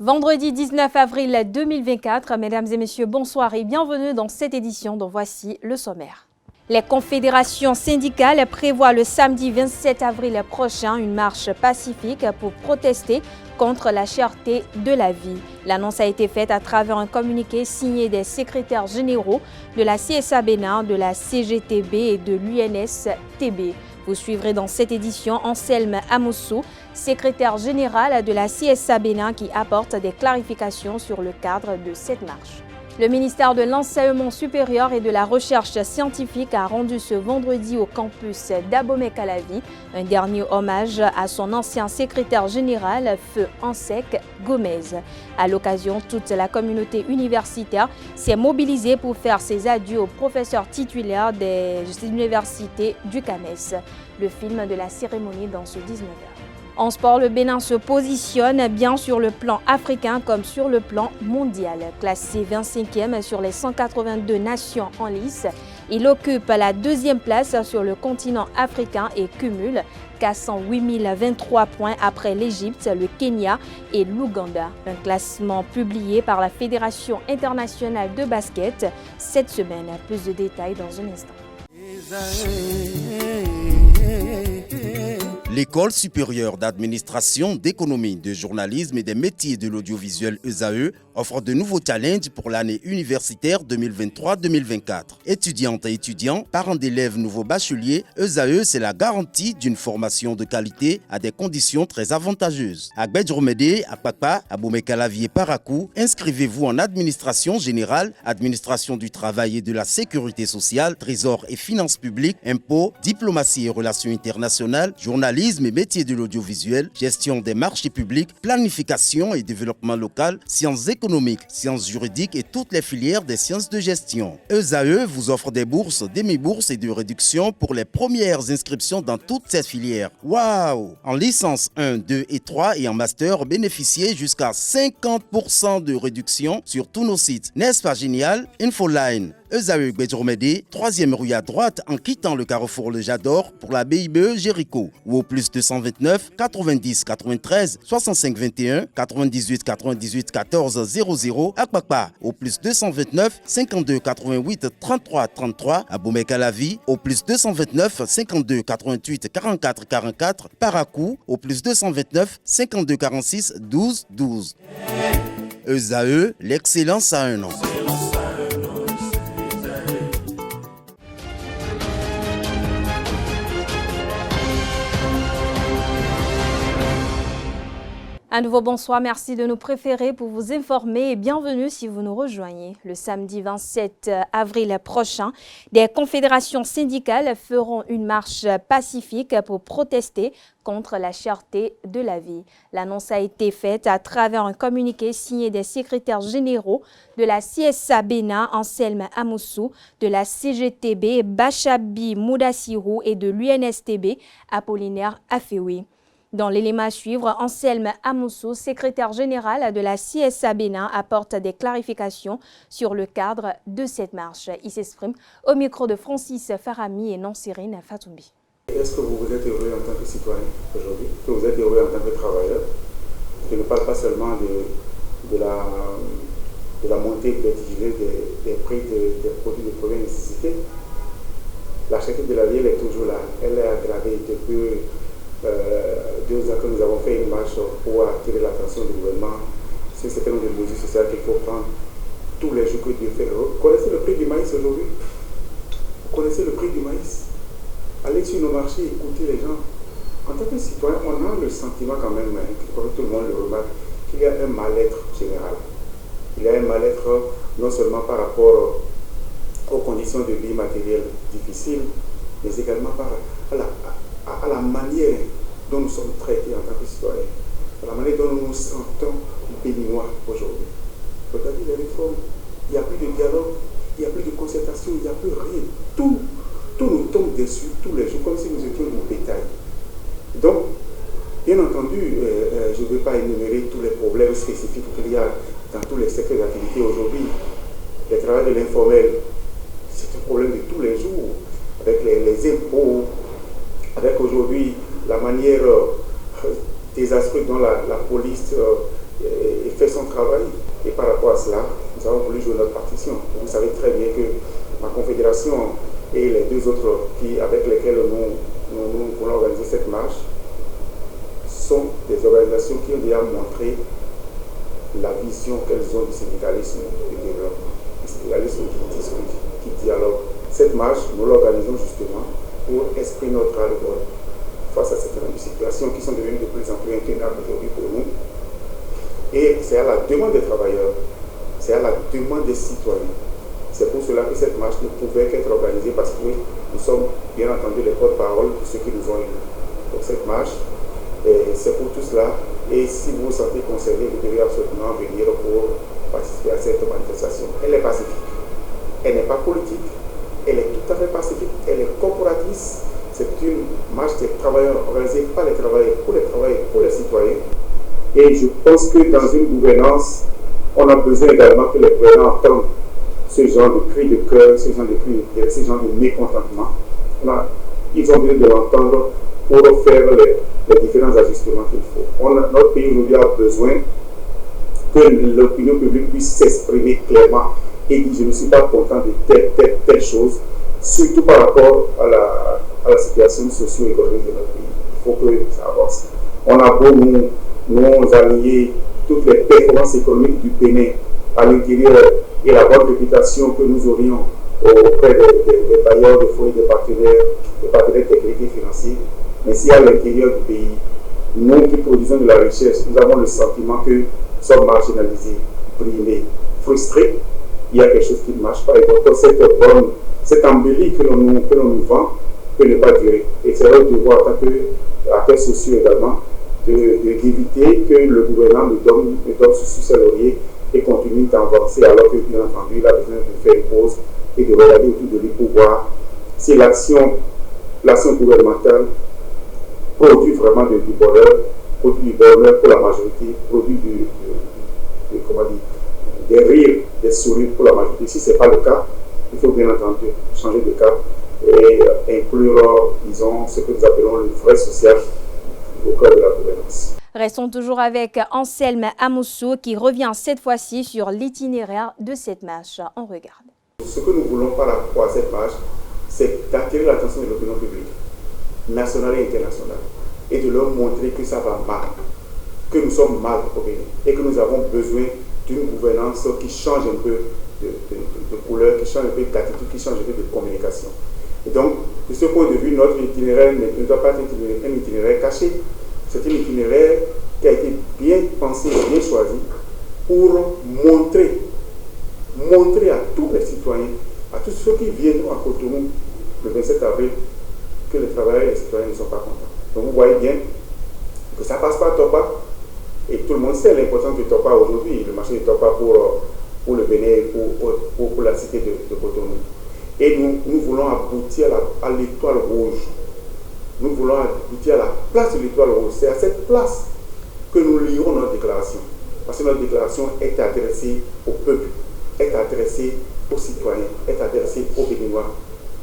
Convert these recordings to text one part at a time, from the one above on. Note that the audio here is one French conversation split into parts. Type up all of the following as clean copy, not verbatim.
Vendredi 19 avril 2024, mesdames et messieurs, bonsoir et bienvenue dans cette édition dont voici le sommaire. Les confédérations syndicales prévoient le samedi 27 avril prochain une marche pacifique pour protester contre la cherté de la vie. L'annonce a été faite à travers un communiqué signé des secrétaires généraux de la CSA Bénin, de la CGTB et de l'UNSTB. Vous suivrez dans cette édition Anselme Amoussou, secrétaire général de la CSA Bénin, qui apporte des clarifications sur le cadre de cette marche. Le ministère de l'Enseignement supérieur et de la Recherche scientifique a rendu ce vendredi au campus d'Abomey-Calavi un dernier hommage à son ancien secrétaire général, Feu Ansek Gomez. À l'occasion, toute la communauté universitaire s'est mobilisée pour faire ses adieux aux professeurs titulaires des universités du CAMES. Le film de la cérémonie dans ce 19h. En sport, le Bénin se positionne bien sur le plan africain comme sur le plan mondial. Classé 25e sur les 182 nations en lice, il occupe la deuxième place sur le continent africain et cumule 408 023 points après l'Égypte, le Kenya et l'Ouganda. Un classement publié par la Fédération internationale de basket cette semaine. Plus de détails dans un instant. L'École supérieure d'administration, d'économie, de journalisme et des métiers de l'audiovisuel ESAE offre de nouveaux challenges pour l'année universitaire 2023-2024. Étudiantes et étudiants, parents d'élèves nouveaux bacheliers, ESAE, c'est la garantie d'une formation de qualité à des conditions très avantageuses. À Gbedjromede, à Papa, à Abomey-Calavi et Parakou, inscrivez-vous en administration générale, administration du travail et de la sécurité sociale, trésor et finances publiques, impôts, diplomatie et relations internationales, journalisme et métiers de l'audiovisuel, gestion des marchés publics, planification et développement local, sciences économiques, sciences juridiques et toutes les filières des sciences de gestion. ESAE vous offre des bourses, demi-bourses et de réductions pour les premières inscriptions dans toutes ces filières. Waouh! En licence 1, 2 et 3 et en master, bénéficiez jusqu'à 50% de réduction sur tous nos sites. N'est-ce pas génial? Infoline. ESAE Gbedjromede, 3e rue à droite en quittant le carrefour Le Jador pour la BIBE Jéricho ou au plus 229 90 93 65 21 98 98 14 00 à Kpakpa au plus 229 52 88 33 33 à Abomey-Calavi au plus 229 52 88 44 44 Parakou au plus 229 52 46 12 12. ESAE, l'excellence à un an. Un nouveau bonsoir, merci de nous préférer pour vous informer et bienvenue si vous nous rejoignez. Le samedi 27 avril prochain, des confédérations syndicales feront une marche pacifique pour protester contre la cherté de la vie. L'annonce a été faite à travers un communiqué signé des secrétaires généraux de la CSA Bénin, Anselme Amoussou, de la CGTB, Bachabi Moudassirou et de l'UNSTB, Apollinaire Afeoui. Dans l'élément à suivre, Anselme Amoussou, secrétaire général de la CSA Bénin, apporte des clarifications sur le cadre de cette marche. Il s'exprime au micro de Francis Farami et Nansirine Fatoumbi. Est-ce que vous êtes heureux en tant que citoyen aujourd'hui? Est-ce que vous êtes heureux en tant que travailleur? Je ne parle pas seulement de la montée des prix des produits de première nécessité. La cherté de la vie, elle est toujours là. Elle est aggravée depuis 2 ans que nous avons fait une marche pour attirer l'attention du gouvernement sur un certain nombre de mesures sociales qu'il faut prendre tous les jours que Dieu fait. Vous connaissez le prix du maïs aujourd'hui? Vous connaissez le prix du maïs? Allez sur nos marchés, écoutez les gens. En tant que citoyen, on a le sentiment quand même, que tout le monde le remarque, qu'il y a un mal-être général. Il y a un mal-être non seulement par rapport aux conditions de vie matérielles difficiles, mais également à la manière dont nous sommes traités en tant que citoyens, à la manière dont nous nous sentons béninois aujourd'hui. Regardez les réformes, il n'y a plus de dialogue, il n'y a plus de concertation, il n'y a plus rien. Tout nous tombe dessus tous les jours, comme si nous étions du bétail. Donc, bien entendu, je ne vais pas énumérer tous les problèmes spécifiques qu'il y a dans tous les secteurs d'activité aujourd'hui. Le travail de l'informel, c'est un problème de tous les jours, avec les impôts, avec aujourd'hui la manière désastreuse dont la police fait son travail. Et par rapport à cela, nous avons voulu jouer notre partition. Vous savez très bien que ma confédération et les deux autres avec lesquels nous voulons organiser cette marche sont des organisations qui ont déjà montré la vision qu'elles ont du syndicalisme et du développement. Le syndicalisme qui dialogue. Cette marche, nous l'organisons justement pour exprimer notre ras-le-bol face à certaines situations qui sont devenues de plus en plus intenables aujourd'hui pour nous. Et c'est à la demande des travailleurs, c'est à la demande des citoyens. C'est pour cela que cette marche ne pouvait qu'être organisée parce que nous sommes bien entendu les porte-parole de ceux qui nous ont élus. Donc cette marche, c'est pour tout cela. Et si vous vous sentez concerné, vous devez absolument venir pour participer à cette manifestation. Elle est pacifique. Elle n'est pas politique. Elle est tout à fait pacifique. Elle est corporatiste. C'est une marche des travailleurs organisée par les travailleurs, pour les citoyens. Et je pense que dans une gouvernance, on a besoin également que les gouvernants entendent ce genre de cri de cœur, ce genre de mécontentement. Ils ont besoin de l'entendre pour faire les différents ajustements qu'il faut. Notre pays aujourd'hui a besoin que l'opinion publique puisse s'exprimer clairement et dire je ne suis pas content de telle chose, surtout par rapport à la situation socio-économique de notre pays. Il faut que ça avance. On a beau nous allier toutes les performances économiques du Bénin à l'intérieur et la bonne réputation que nous aurions auprès des bailleurs de fonds et des partenaires techniques et financiers. Mais si à l'intérieur du pays, nous qui produisons de la richesse, nous avons le sentiment que nous sommes marginalisés, brimés, frustrés, il y a quelque chose qui ne marche pas. Et donc cette embellie que l'on nous vend peut ne pas durer. Et c'est notre devoir en tant qu'acteurs sociaux également d'éviter que le gouvernement nous donne sous ses lauriers et continue d'avancer alors que, bien entendu, il a besoin de faire une pause et de regarder autour de lui pour voir si l'action gouvernementale produit vraiment du bonheur pour la majorité, produit des rires, des sourires pour la majorité. Si ce n'est pas le cas, il faut bien entendu changer de cap et inclure, disons, ce que nous appelons le vrai social au cœur de la gouvernance. Restons toujours avec Anselme Amoussou qui revient cette fois-ci sur l'itinéraire de cette marche. On regarde. Ce que nous voulons par rapport à cette marche, c'est d'attirer l'attention de l'opinion publique, nationale et internationale, et de leur montrer que ça va mal, que nous sommes mal au Bénin et que nous avons besoin d'une gouvernance qui change un peu de couleur, qui change un peu d'attitude, qui change un peu de communication. Et donc, de ce point de vue, notre itinéraire ne doit pas être un itinéraire caché. C'est un itinéraire qui a été bien pensé, bien choisi pour montrer à tous les citoyens, à tous ceux qui viennent à Cotonou le 27 avril, que les travailleurs et les citoyens ne sont pas contents. Donc vous voyez bien que ça passe par Topa, et tout le monde sait l'importance du Topa aujourd'hui, le marché du Topa pour le Bénin, pour la cité de Cotonou. Et nous voulons aboutir à l'étoile rouge. Nous voulons aboutir à la place de l'étoile rouge. C'est à cette place que nous lirons notre déclaration. Parce que notre déclaration est adressée au peuple, est adressée aux citoyens, est adressée aux Béninois.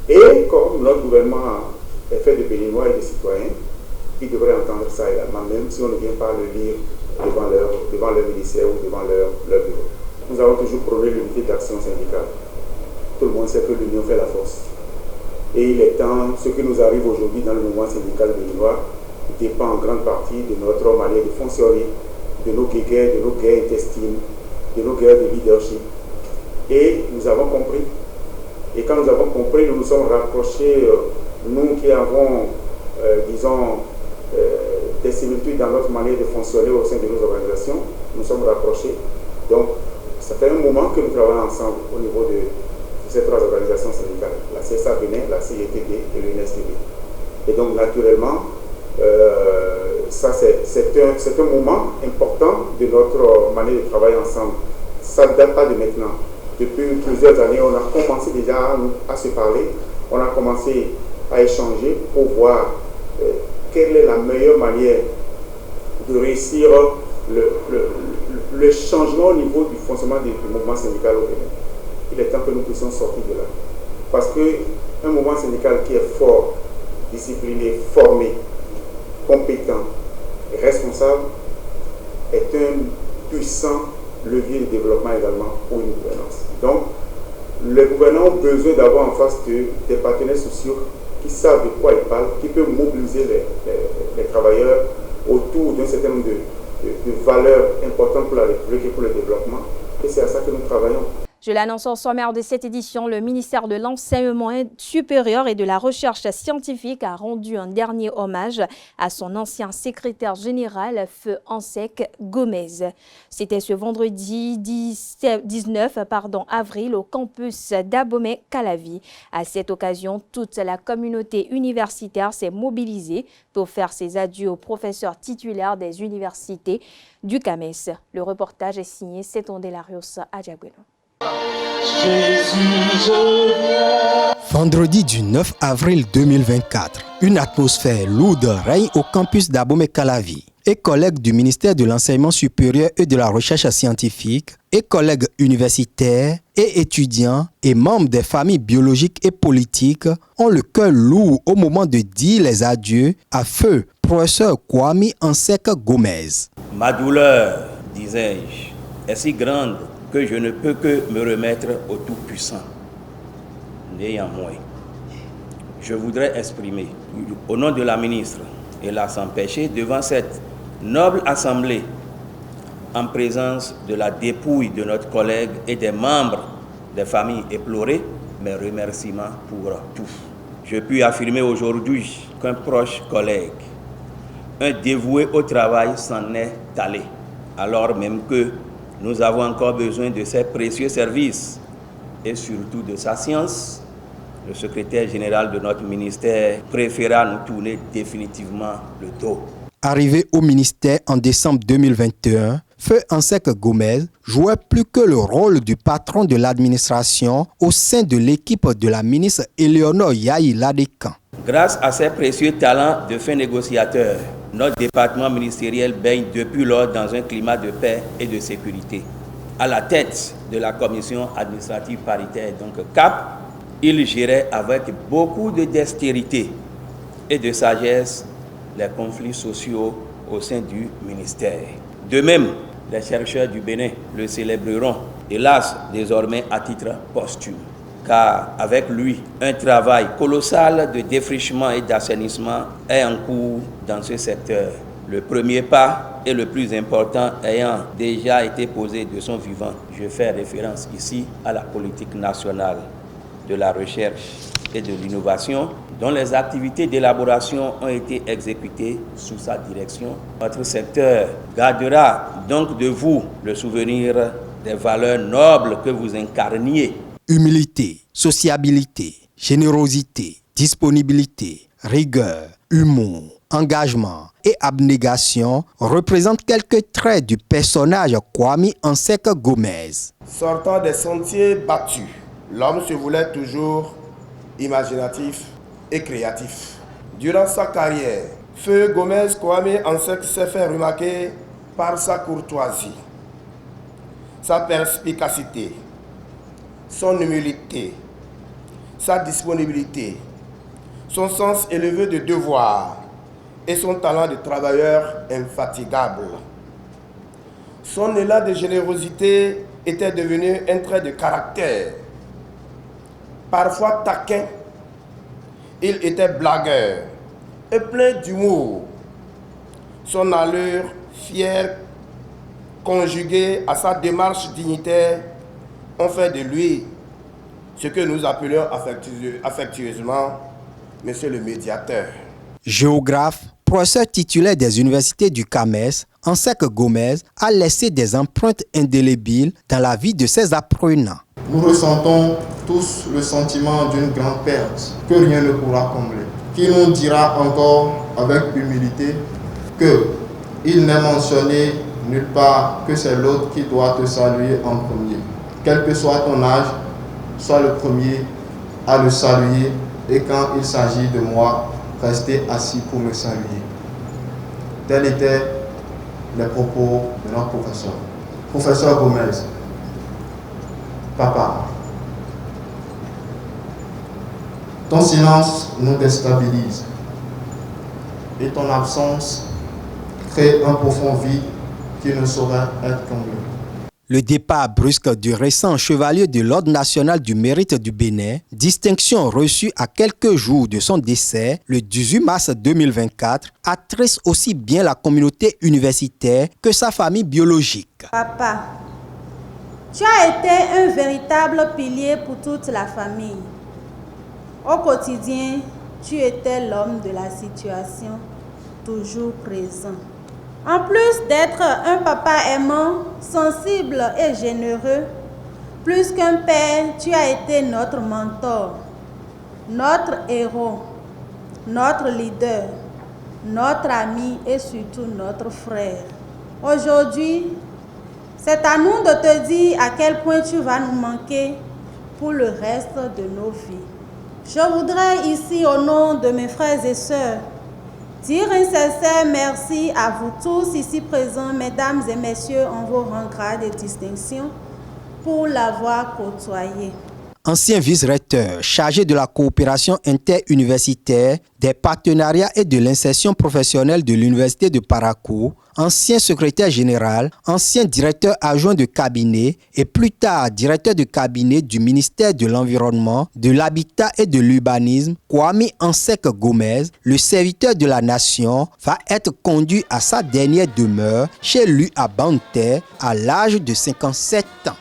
Et comme notre gouvernement est fait de Béninois et de citoyens, ils devraient entendre ça également, même si on ne vient pas le lire devant leur ministère ou devant leur bureau. Nous avons toujours prôné l'unité d'action syndicale. Tout le monde sait que l'union fait la force. Et il est temps, ce qui nous arrive aujourd'hui dans le mouvement syndical béninois dépend en grande partie de notre manière de fonctionner, de nos guerres intestines, de nos guerres de leadership. Et nous avons compris. Et quand nous avons compris, nous nous sommes rapprochés, nous qui avons, des similitudes dans notre manière de fonctionner au sein de nos organisations, nous sommes rapprochés. Donc, ça fait un moment que nous travaillons ensemble au niveau de ces trois organisations syndicales, la CSA Bénin, la CIETB et l'UNSTB. Et donc, naturellement, ça c'est un moment important de notre manière de travailler ensemble. Ça ne date pas de maintenant. Depuis plusieurs années, on a commencé déjà à se parler, on a commencé à échanger pour voir quelle est la meilleure manière de réussir le changement au niveau du fonctionnement du mouvement syndical au Bénin. Il est temps que nous puissions sortir de là. Parce qu'un mouvement syndical qui est fort, discipliné, formé, compétent et responsable est puissant levier de développement également pour une gouvernance. Donc, les gouvernants ont besoin d'avoir en face des partenaires sociaux qui savent de quoi ils parlent, qui peuvent mobiliser les travailleurs autour d'un certain nombre de valeurs importantes pour la République et pour le développement. Et c'est à ça que nous travaillons. Je l'annonce au sommaire de cette édition, le ministère de l'Enseignement supérieur et de la Recherche scientifique a rendu un dernier hommage à son ancien secrétaire général, Feu Ansek Gomez. C'était ce vendredi 19 avril au campus d'Abomey-Calavi. À cette occasion, toute la communauté universitaire s'est mobilisée pour faire ses adieux aux professeurs titulaires des universités du CAMES. Le reportage est signé Seton Delarios Adjagueno. Vendredi du 9 avril 2024, une atmosphère lourde règne au campus d'Abomey-Calavi. Et collègues du ministère de l'Enseignement supérieur et de la Recherche scientifique, et collègues universitaires et étudiants et membres des familles biologiques et politiques ont le cœur lourd au moment de dire les adieux à feu professeur Kwame Ansek Gomez. Ma douleur, disais-je, est si grande que je ne peux que me remettre au Tout-Puissant. Néanmoins, je voudrais exprimer, au nom de la ministre et la sans péché, devant cette noble assemblée, en présence de la dépouille de notre collègue et des membres des familles éplorées, mes remerciements pour tous. Je puis affirmer aujourd'hui qu'un proche collègue, un dévoué au travail s'en est allé, alors même que nous avons encore besoin de ses précieux services et surtout de sa science. Le secrétaire général de notre ministère préféra nous tourner définitivement le dos. Arrivé au ministère en décembre 2021, Feu Ansek Gomez jouait plus que le rôle du patron de l'administration au sein de l'équipe de la ministre Éléonore Yahi Ladekan. Grâce à ses précieux talents de fin négociateur, notre département ministériel baigne depuis lors dans un climat de paix et de sécurité. À la tête de la commission administrative paritaire, donc CAP, il gérait avec beaucoup de dextérité et de sagesse les conflits sociaux au sein du ministère. De même, les chercheurs du Bénin le célébreront, hélas désormais à titre posthume. Car avec lui, un travail colossal de défrichement et d'assainissement est en cours dans ce secteur. Le premier pas et le plus important ayant déjà été posé de son vivant. Je fais référence ici à la politique nationale de la recherche et de l'innovation, dont les activités d'élaboration ont été exécutées sous sa direction. Notre secteur gardera donc de vous le souvenir des valeurs nobles que vous incarniez. Humilité, sociabilité, générosité, disponibilité, rigueur, humour, engagement et abnégation représentent quelques traits du personnage Kwame Ansek Gomez. Sortant des sentiers battus, l'homme se voulait toujours imaginatif et créatif. Durant sa carrière, Feu Gomez Kwame Ansek s'est fait remarquer par sa courtoisie, sa perspicacité, son humilité, sa disponibilité, son sens élevé de devoir et son talent de travailleur infatigable. Son élan de générosité était devenu un trait de caractère. Parfois taquin, il était blagueur et plein d'humour. Son allure fière, conjuguée à sa démarche dignitaire, ont fait de lui ce que nous appelons affectueusement Monsieur le médiateur. Géographe, professeur titulaire des universités du CAMES, Ansek Gomez a laissé des empreintes indélébiles dans la vie de ses apprenants. Nous ressentons tous le sentiment d'une grande perte que rien ne pourra combler, qui nous dira encore avec humilité qu'il n'est mentionné nulle part que c'est l'autre qui doit te saluer en premier. Quel que soit ton âge, sois le premier à le saluer et quand il s'agit de moi, rester assis pour me saluer. Tels étaient les propos de notre professeur. Professeur Gomez, papa, ton silence nous déstabilise et ton absence crée un profond vide qui ne saurait être comblé. Le départ brusque du récent chevalier de l'Ordre national du mérite du Bénin, distinction reçue à quelques jours de son décès, le 18 mars 2024, attriste aussi bien la communauté universitaire que sa famille biologique. Papa, tu as été un véritable pilier pour toute la famille. Au quotidien, tu étais l'homme de la situation, toujours présent. En plus d'être un papa aimant, sensible et généreux, plus qu'un père, tu as été notre mentor, notre héros, notre leader, notre ami et surtout notre frère. Aujourd'hui, c'est à nous de te dire à quel point tu vas nous manquer pour le reste de nos vies. Je voudrais ici, au nom de mes frères et sœurs, dire un sincère merci à vous tous ici présents, mesdames et messieurs, en vos rangs, grades et distinctions, pour l'avoir côtoyé. Ancien vice-recteur chargé de la coopération interuniversitaire, des partenariats et de l'insertion professionnelle de l'Université de Parakou, ancien secrétaire général, ancien directeur adjoint de cabinet et plus tard directeur de cabinet du ministère de l'Environnement, de l'Habitat et de l'Urbanisme, Kwame Ansek Gomez, le serviteur de la nation, va être conduit à sa dernière demeure chez lui à Banté à l'âge de 57 ans.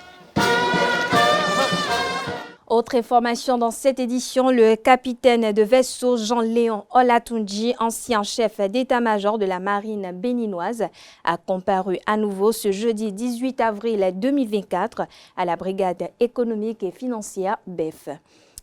Autre information dans cette édition, le capitaine de vaisseau Jean-Léon Olatunji, ancien chef d'état-major de la marine béninoise, a comparu à nouveau ce jeudi 18 avril 2024 à la brigade économique et financière BEF.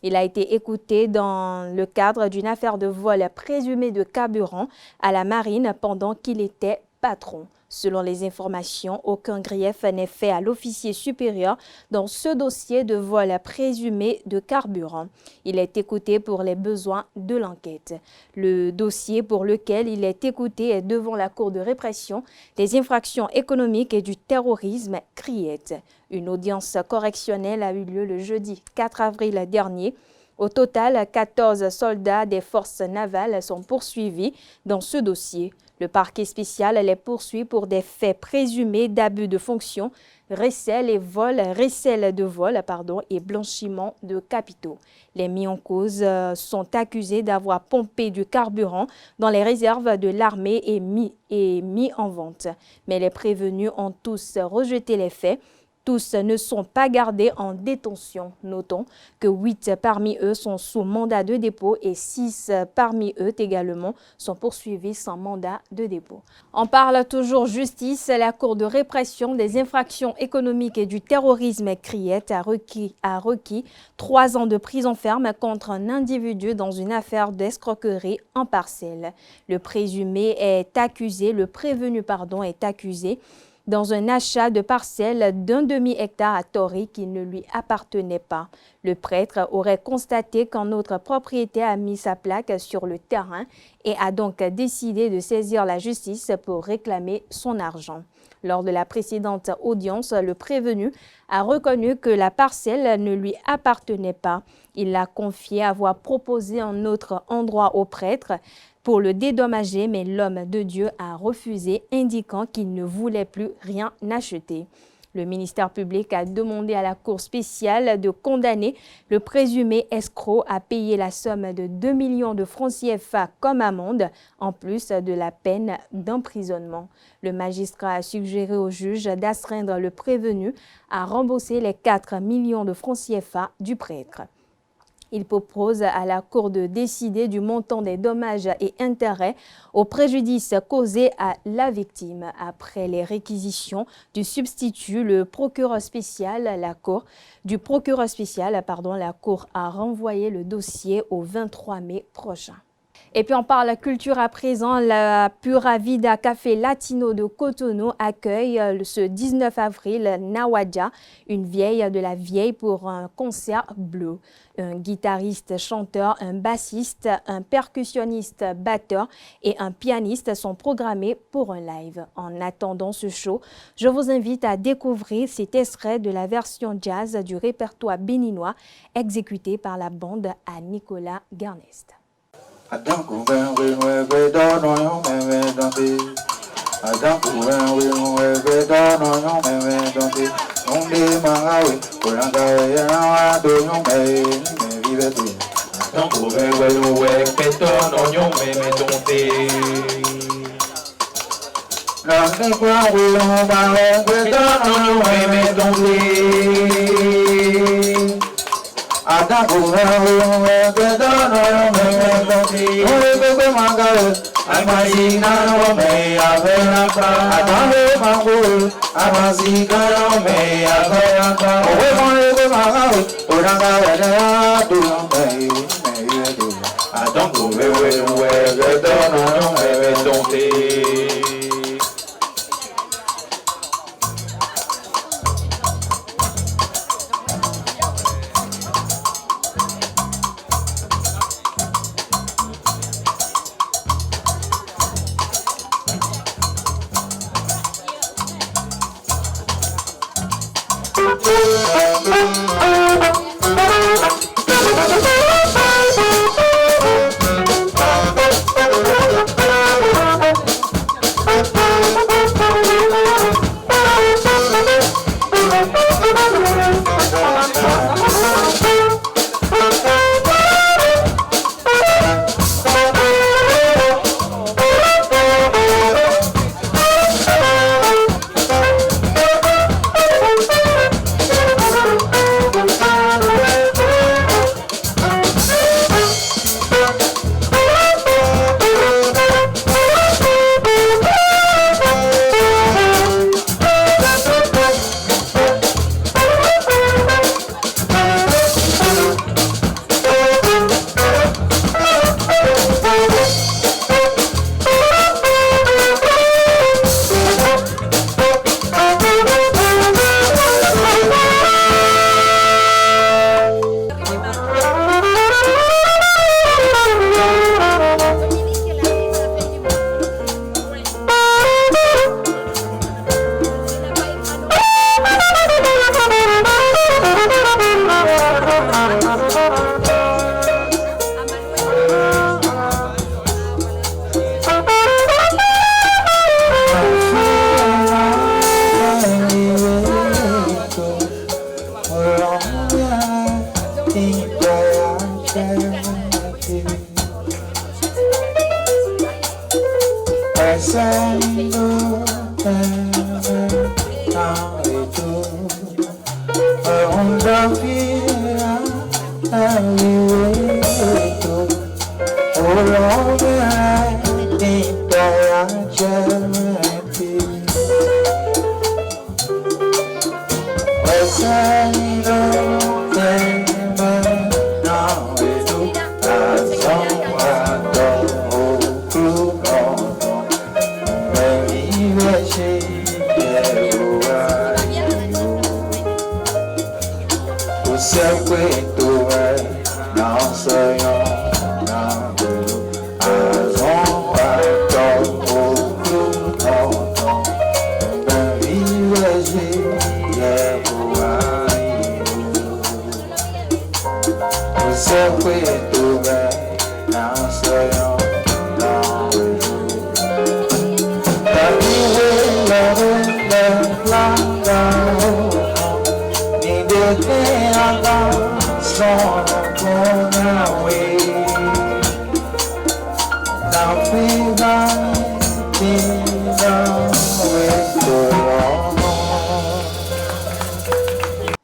Il a été écouté dans le cadre d'une affaire de vol présumé de carburant à la marine pendant qu'il était patron. Selon les informations, aucun grief n'est fait à l'officier supérieur dans ce dossier de vol présumé de carburant. Il est écouté pour les besoins de l'enquête. Le dossier pour lequel il est écouté est devant la Cour de répression des infractions économiques et du terrorisme CRIET. Une audience correctionnelle a eu lieu le jeudi 4 avril dernier. Au total, 14 soldats des forces navales sont poursuivis dans ce dossier. Le parquet spécial les poursuit pour des faits présumés d'abus de fonction, recel de vol et blanchiment de capitaux. Les mis en cause sont accusés d'avoir pompé du carburant dans les réserves de l'armée et mis en vente. Mais les prévenus ont tous rejeté les faits. Tous ne sont pas gardés en détention. Notons que 8 parmi eux sont sous mandat de dépôt et 6 parmi eux également sont poursuivis sans mandat de dépôt. On parle toujours justice. La Cour de répression des infractions économiques et du terrorisme CRIET a requis 3 ans de prison ferme contre un individu dans une affaire d'escroquerie en parcelle. Le prévenu est accusé dans un achat de parcelle d'un demi-hectare à Tori qui ne lui appartenait pas. Le prêtre aurait constaté qu'un autre propriétaire a mis sa plaque sur le terrain et a donc décidé de saisir la justice pour réclamer son argent. Lors de la précédente audience, le prévenu a reconnu que la parcelle ne lui appartenait pas. Il a confié avoir proposé un autre endroit au prêtre pour le dédommager, mais l'homme de Dieu a refusé, indiquant qu'il ne voulait plus rien acheter. Le ministère public a demandé à la Cour spéciale de condamner le présumé escroc à payer la somme de 2 millions de francs CFA comme amende, en plus de la peine d'emprisonnement. Le magistrat a suggéré au juge d'astreindre le prévenu à rembourser les 4 millions de francs CFA du prêtre. Il propose à la Cour de décider du montant des dommages et intérêts au préjudice causé à la victime. Après les réquisitions du substitut, la Cour a renvoyé le dossier au 23 mai prochain. Et puis on parle culture à présent. La Pura Vida Café Latino de Cotonou accueille ce 19 avril Nawadja, une vieille de la vieille, pour un concert bleu. Un guitariste, chanteur, un bassiste, un percussionniste, batteur et un pianiste sont programmés pour un live. En attendant ce show, je vous invite à découvrir cet extrait de la version jazz du répertoire béninois exécuté par la bande à Nicolas Garnest.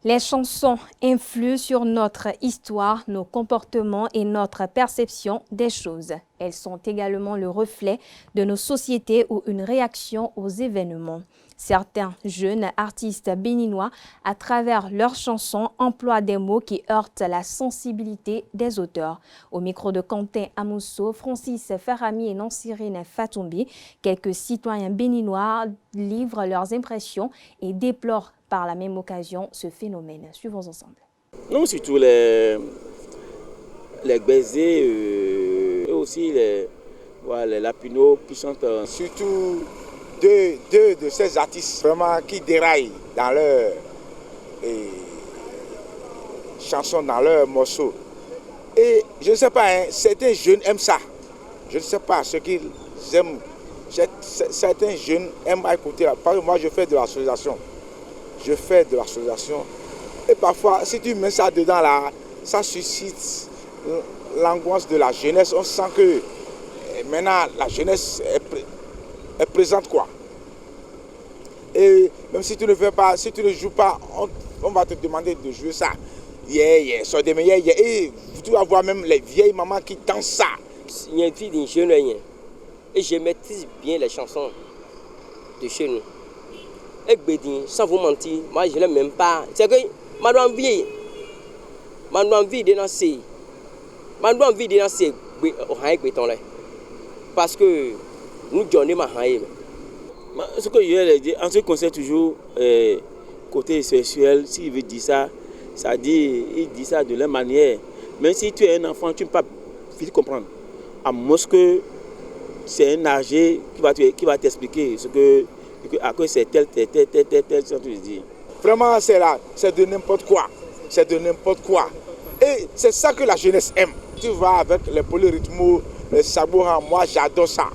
Les chansons influent sur notre histoire, nos comportements et notre perception des choses. Elles sont également le reflet de nos sociétés ou une réaction aux événements. Certains jeunes artistes béninois, à travers leurs chansons, emploient des mots qui heurtent la sensibilité des auteurs. Au micro de Quentin Amousso, Francis Ferrami et Nansirine Fatoumbi, quelques citoyens béninois livrent leurs impressions et déplorent par la même occasion ce phénomène. Suivons ensemble. Non, surtout les baisers et aussi les lapinots qui chantent. Surtout deux de ces artistes vraiment qui déraillent dans leurs chansons, dans leurs morceaux. Et je ne sais pas, certains jeunes aiment ça. Je ne sais pas ce qu'ils aiment Certains jeunes aiment écouter. Par exemple, moi, je fais de l'association. Et parfois, si tu mets ça dedans, là, ça suscite l'angoisse de la jeunesse. On sent que maintenant, la jeunesse est présente, quoi. Et même si tu ne fais pas, si tu ne joues pas, on va te demander de jouer ça. Et tu vas voir même les vieilles mamans qui dansent ça. Il y a une fille d'une jeune et je maîtrise bien les chansons de chez nous. Et Bédin, sans vous mentir, moi je ne l'aime même pas. C'est que je envie de danser. Parce que nous donnons ma haine. Ce que je vais dire, en ce qui concerne toujours côté sexuel, s'il veut dire ça, ça dit, il dit ça de la manière. Mais si tu es un enfant, tu ne peux pas vite comprendre. À moins que c'est un âgé qui va t'expliquer ce que c'est tel, ça tu dis. Vraiment, c'est là, c'est de n'importe quoi. C'est de n'importe quoi. Et c'est ça que la jeunesse aime. Tu vas avec les polyrythmos, les sabots, moi j'adore ça.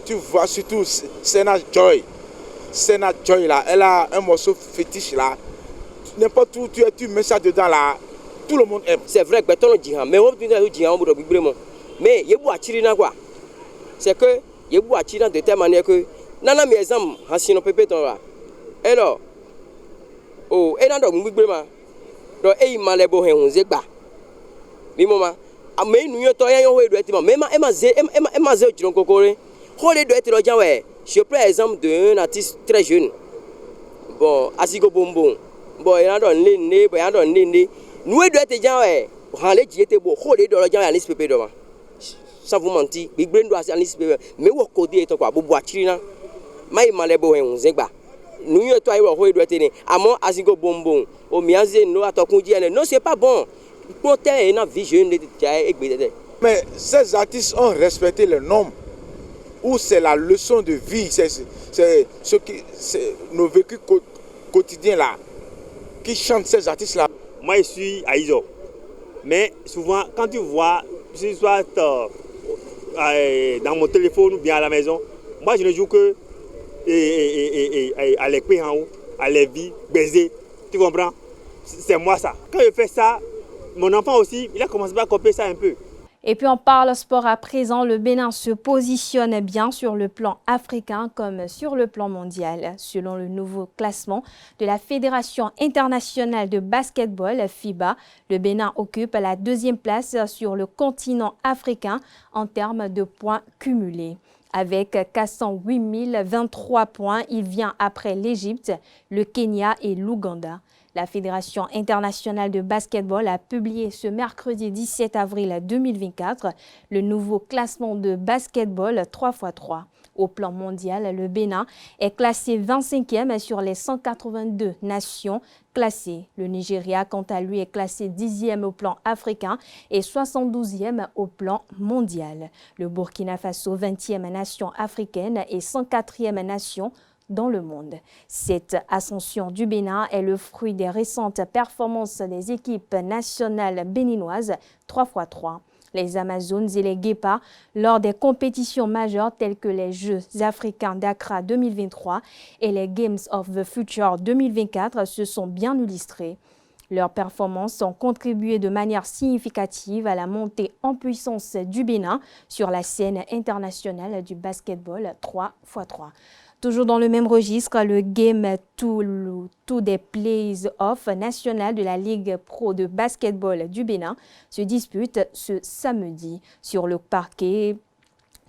Tu vois surtout Sena Joy. Sena Joy là, elle a un morceau fétiche là. N'importe où tu mets ça dedans là, tout le monde aime. C'est vrai que tu dis, mais on dit mais il y a quoi. C'est que il y a de telle manière que nana mes exemple hasino pepe ton là. Alors oh et dans donc donc et malebo hen zegba. Mi mama mais nous to yan yo do etima mais ema ze jiron kokore. Doit être le genre, je prends l'exemple d'un artiste très jeune. Bon, Asigo Bombon. Bon, il y a un né, il y a un né. Nous, il doit être genre, on les dit, il faut les dollars à l'ISPP devant. Sans vous mentir, Big Brain doit aller à l'ISPP. Mais où côté est quoi? Bobo Chirina. Mais il m'a l'air beau, on zegba. Nous, il doit être à mon Asigo Bombon. Au Miazé, nous, à Tokundi, non, c'est pas bon. Pour tel, il y a une vision de mais ces artistes ont respecté le nom. Où c'est la leçon de vie, c'est nos vécus quotidiens là, qui chantent ces artistes-là. Moi, je suis à Iso. Mais souvent, quand tu vois, si soit dans mon téléphone ou bien à la maison, moi, je ne joue que à l'écouter en haut, à les vies, baiser. Tu comprends? C'est moi ça. Quand je fais ça, mon enfant aussi, il a commencé à copier ça un peu. Et puis on parle sport à présent. Le Bénin se positionne bien sur le plan africain comme sur le plan mondial. Selon le nouveau classement de la Fédération internationale de basketball, FIBA, le Bénin occupe la 2e place sur le continent africain en termes de points cumulés. Avec 408 023 points, il vient après l'Égypte, le Kenya et l'Ouganda. La Fédération internationale de basketball a publié ce mercredi 17 avril 2024 le nouveau classement de basketball 3x3. Au plan mondial, le Bénin est classé 25e sur les 182 nations classées. Le Nigeria, quant à lui, est classé 10e au plan africain et 72e au plan mondial. Le Burkina Faso, 20e nation africaine et 104e nation dans le monde. Cette ascension du Bénin est le fruit des récentes performances des équipes nationales béninoises 3x3. Les Amazones et les Guépards, lors des compétitions majeures telles que les Jeux africains d'Accra 2023 et les Games of the Future 2024, se sont bien illustrés. Leurs performances ont contribué de manière significative à la montée en puissance du Bénin sur la scène internationale du basketball 3x3. Toujours dans le même registre, le Game to des Plays-Off national de la Ligue Pro de basketball du Bénin se dispute ce samedi sur le parquet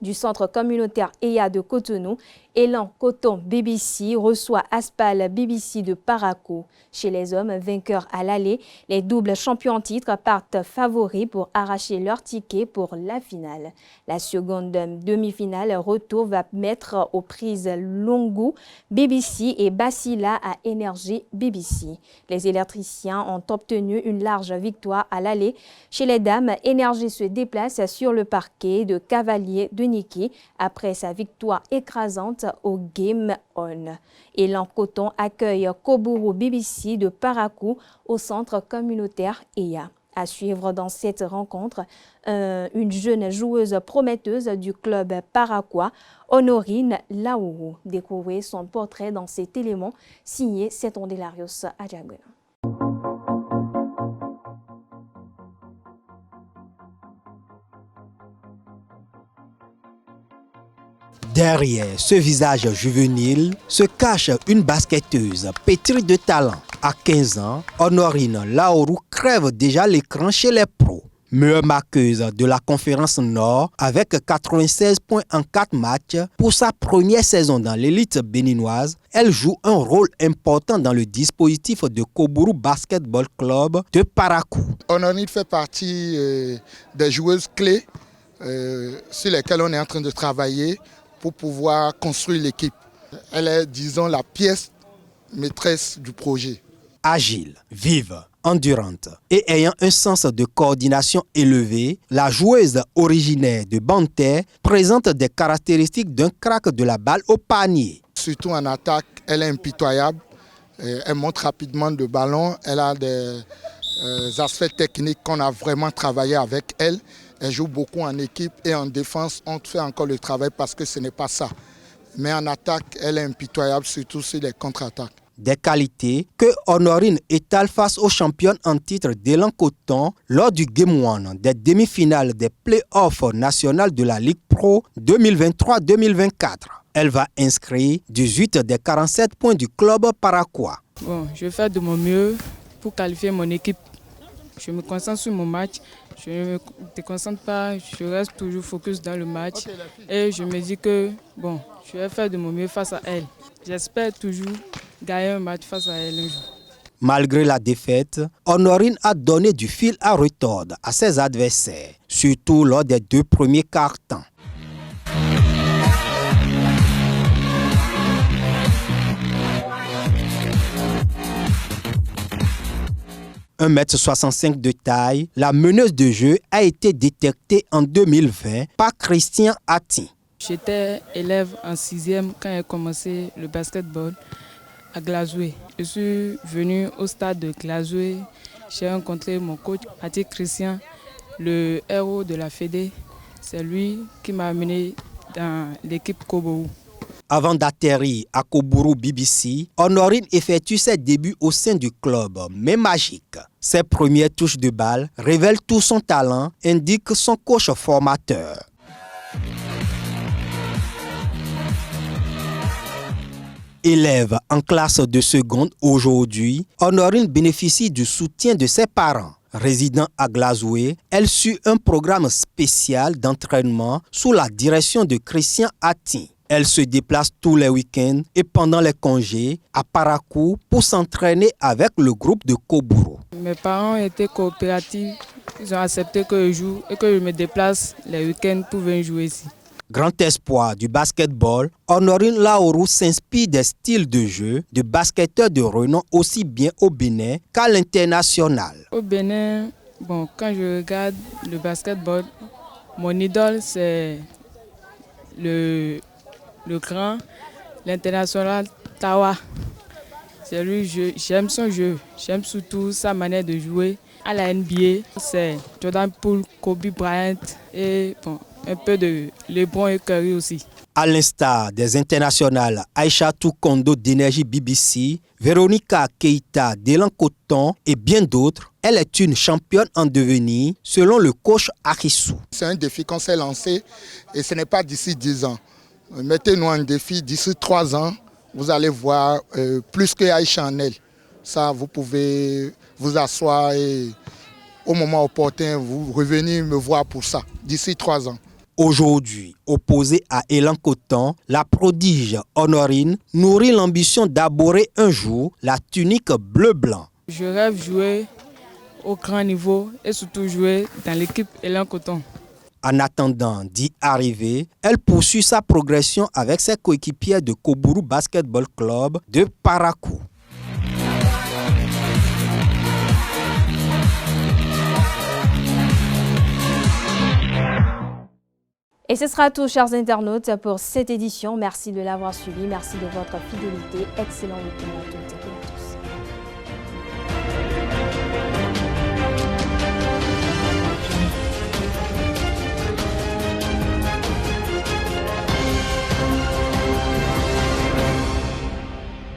du centre communautaire EYA de Cotonou. Élan Coton BBC reçoit Aspal BBC de Parakou. Chez les hommes vainqueurs à l'aller, les doubles champions en titre partent favoris pour arracher leur ticket pour la finale. La seconde demi-finale retour va mettre aux prises Longu BBC et Basila à Énergie BBC. Les électriciens ont obtenu une large victoire à l'aller. Chez les dames, Énergie se déplace sur le parquet de Cavalier de Niki après sa victoire écrasante au Game On. Élan Coton accueille Koburu BBC de Parakou au centre communautaire EYA. À suivre dans cette rencontre, une jeune joueuse prometteuse du club Paraquois, Honorine Laourou. Découvrez son portrait dans cet élément signé Setondelarios Adjagona. Derrière ce visage juvénile se cache une basketteuse pétrie de talent. À 15 ans, Honorine Laourou crève déjà l'écran chez les pros. Meilleure marqueuse de la conférence Nord avec 96 points en 4 matchs pour sa première saison dans l'élite béninoise, elle joue un rôle important dans le dispositif de Koburu Basketball Club de Parakou. Honorine fait partie des joueuses clés sur lesquelles on est en train de travailler pour pouvoir construire l'équipe. Elle est, disons, la pièce maîtresse du projet. Agile, vive, endurante et ayant un sens de coordination élevé, la joueuse originaire de Banter présente des caractéristiques d'un crack de la balle au panier. Surtout en attaque, elle est impitoyable. Elle monte rapidement le ballon. Elle a des aspects techniques qu'on a vraiment travaillé avec elle. Elle joue beaucoup en équipe et en défense, on fait encore le travail parce que ce n'est pas ça. Mais en attaque, elle est impitoyable, surtout sur les contre-attaques. Des qualités que Honorine étale face aux championnes en titre d'Élan Coton lors du Game 1 des demi-finales des Play-offs nationales de la Ligue Pro 2023-2024. Elle va inscrire 18 des 47 points du club Paraquois. Bon, je vais faire de mon mieux pour qualifier mon équipe. Je me concentre sur mon match, je ne me déconcentre pas, je reste toujours focus dans le match. Et je me dis que bon, je vais faire de mon mieux face à elle. J'espère toujours gagner un match face à elle un jour. Malgré la défaite, Honorine a donné du fil à retordre à ses adversaires, surtout lors des 2 premiers quarts-temps. (1,65 m) de taille, la meneuse de jeu a été détectée en 2020 par Christian Atti. J'étais élève en 6e quand j'ai commencé le basketball à Glazoué. Je suis venu au stade de Glazoué, j'ai rencontré mon coach Atti Christian, le héros de la Fédé. C'est lui qui m'a amené dans l'équipe Koburu. Avant d'atterrir à Koburu BBC, Honorine effectue ses débuts au sein du club, mais magique. Ses premières touches de balle révèlent tout son talent, indique son coach formateur. Élève en classe de seconde aujourd'hui, Honorine bénéficie du soutien de ses parents. Résidant à Glazoué, elle suit un programme spécial d'entraînement sous la direction de Christian Atti. Elle se déplace tous les week-ends et pendant les congés à Parakou pour s'entraîner avec le groupe de Koburu. Mes parents étaient coopératifs, ils ont accepté que je joue et que je me déplace les week-ends pour venir jouer ici. Grand espoir du basketball, Honorine Laourou s'inspire des styles de jeu de basketteurs de renom aussi bien au Bénin qu'à l'international. Au Bénin, bon, quand je regarde le basketball, mon idole c'est le grand, l'international Tawa. C'est lui, j'aime son jeu, j'aime surtout sa manière de jouer. À la NBA, c'est Jordan Poole, Kobe Bryant et bon, un peu de LeBron et Curry aussi. À l'instar des internationales Aïchatou Kondo d'Énergie BBC, Véronica Keita d'Élan Coton et bien d'autres, elle est une championne en devenir selon le coach Akissou. C'est un défi qu'on s'est lancé et ce n'est pas d'ici 10 ans. Mettez-nous un défi d'ici 3 ans, vous allez voir plus que Aïcha en elle. Ça, vous pouvez vous asseoir et au moment opportun, vous revenir me voir pour ça, d'ici 3 ans. Aujourd'hui, opposée à Élan Coton, la prodige Honorine nourrit l'ambition d'aborder un jour la tunique bleu-blanc. Je rêve jouer au grand niveau et surtout jouer dans l'équipe Élan Coton. En attendant d'y arriver, elle poursuit sa progression avec ses coéquipiers de Koburu Basketball Club de Parakou. Et ce sera tout, chers internautes, pour cette édition. Merci de l'avoir suivi, merci de votre fidélité. Excellent week-end à toutes et à tous.